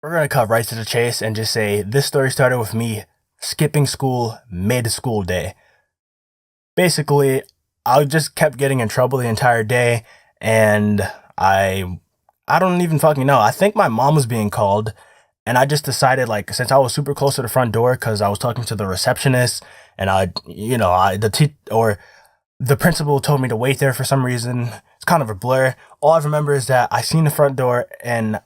We're gonna cut right to the chase and just say this story started with me skipping school mid-school day. Basically, I just kept getting in trouble the entire day, and I don't even fucking know. I think my mom was being called, and I just decided, like, since I was super close to the front door because I was talking to the receptionist, and the principal told me to wait there for some reason. It's kind of a blur. All I remember is that I seen the front door, and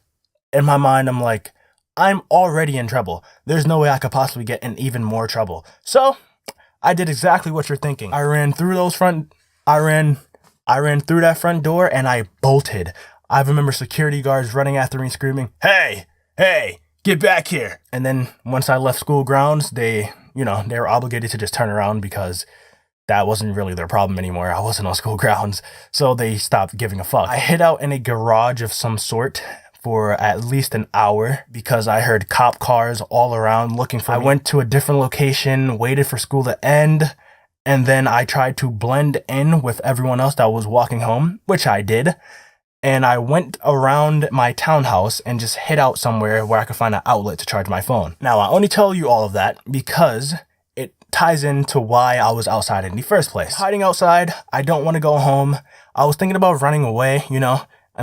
in my mind, I'm like, I'm already in trouble. There's no way I could possibly get in even more trouble. So I did exactly what you're thinking. I ran through that front door and I bolted. I remember security guards running after me screaming, "Hey, get back here." And then once I left school grounds, they were obligated to just turn around because that wasn't really their problem anymore. I wasn't on school grounds, so they stopped giving a fuck. I hid out in a garage of some sort for at least an hour because I heard cop cars all around looking for me. I went to a different location, waited for school to end, and then I tried to blend in with everyone else that was walking home, which I did. And I went around my townhouse and just hid out somewhere where I could find an outlet to charge my phone. Now, I only tell you all of that because it ties into why I was outside in the first place. Hiding outside, I don't want to go home. I was thinking about running away, in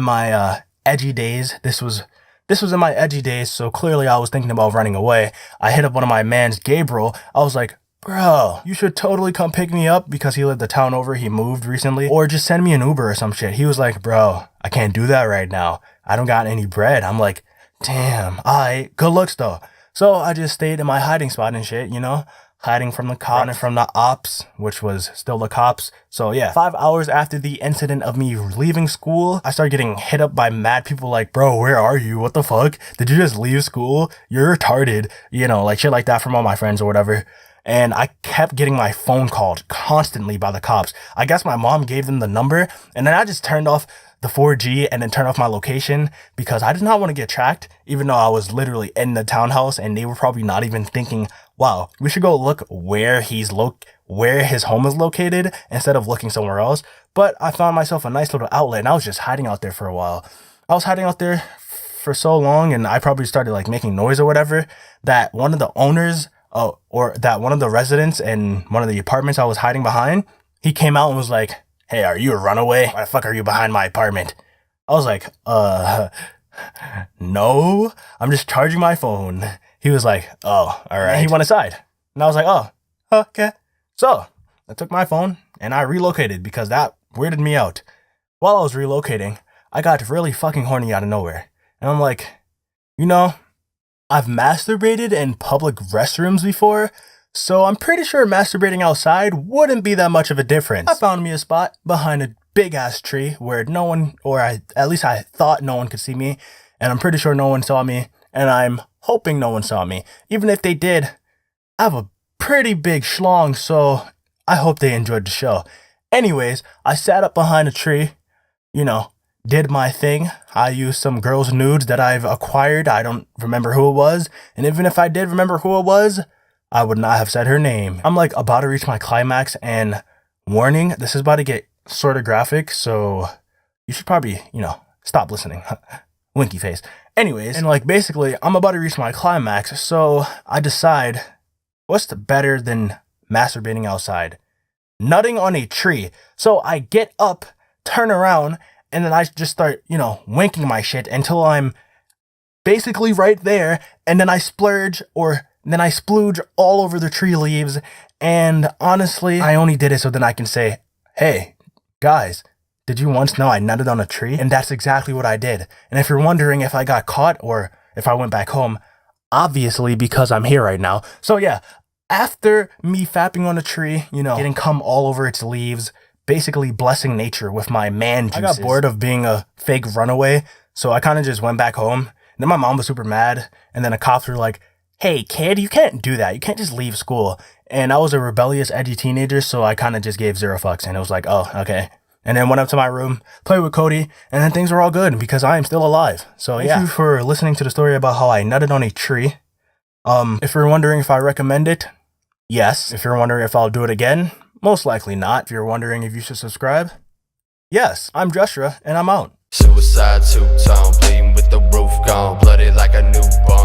my edgy days. This was in my edgy days, so clearly I was thinking about running away. I hit up one of my mans, Gabriel. I was like, "Bro, you should totally come pick me up," because he lived the town over. He moved recently. Or just send me an Uber or some shit. He was like, "Bro, I can't do that right now. I don't got any bread." I'm like, damn, good looks though. So I just stayed in my hiding spot and shit, hiding from the cops and from the ops, which was still the cops. So yeah, 5 hours after the incident of me leaving school, I started getting hit up by mad people like, "Bro, where are you? What the fuck? Did you just leave school? You're retarded." Like shit like that from all my friends or whatever. And I kept getting my phone called constantly by the cops. I guess my mom gave them the number, and then I just turned off the 4G and then turned off my location because I did not want to get tracked, even though I was literally in the townhouse and they were probably not even thinking, "Wow, we should go look where his home is located," instead of looking somewhere else. But I found myself a nice little outlet and I was just hiding out there for a while. I was hiding out there for so long, and I probably started like making noise or whatever, that one of the owners or that one of the residents in one of the apartments I was hiding behind, he came out and was like, "Hey, are you a runaway? Why the fuck are you behind my apartment?" I was like, no, I'm just charging my phone. He was like, "Oh, all right." And he went aside. And I was like, "Oh, okay." So I took my phone and I relocated because that weirded me out. While I was relocating, I got really fucking horny out of nowhere. And I'm like, I've masturbated in public restrooms before, so I'm pretty sure masturbating outside wouldn't be that much of a difference. I found me a spot behind a big ass tree where no one, at least I thought no one could see me, and I'm pretty sure no one saw me, and I'm hoping no one saw me. Even if they did, I have a pretty big schlong, so I hope they enjoyed the show. Anyways, I sat up behind a tree, did my thing. I used some girl's nudes that I've acquired. I don't remember who it was. And even if I did remember who it was, I would not have said her name. I'm like about to reach my climax, and warning, this is about to get sort of graphic, so you should probably, stop listening. Winky face. Anyways, and basically, I'm about to reach my climax, so I decide, what's better than masturbating outside? Nutting on a tree. So I get up, turn around, and then I just start, winking my shit until I'm basically right there. And then I splurge all over the tree leaves. And honestly, I only did it so then I can say, "Hey, guys, did you once know I nutted on a tree?" And that's exactly what I did. And if you're wondering if I got caught or if I went back home, obviously because I'm here right now. So yeah, after me fapping on a tree, getting cum all over its leaves, basically blessing nature with my man juices, I got bored of being a fake runaway, so I kind of just went back home. And then my mom was super mad, and then the cops were like, "Hey kid, you can't do that. You can't just leave school." And I was a rebellious, edgy teenager, so I kind of just gave zero fucks, and it was like, "Oh, okay." And then went up to my room, played with Cody, and then things were all good because I am still alive. So yeah. Thank you for listening to the story about how I nutted on a tree. If you're wondering if I recommend it, yes. If you're wondering if I'll do it again, most likely not. If you're wondering if you should subscribe, yes. I'm Justra, and I'm out. Suicide 2-tone, bleeding with the roof gone, bloody like a newborn.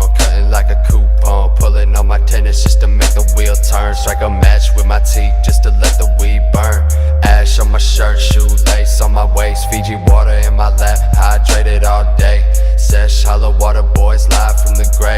shirt, shoelace on my waist, Fiji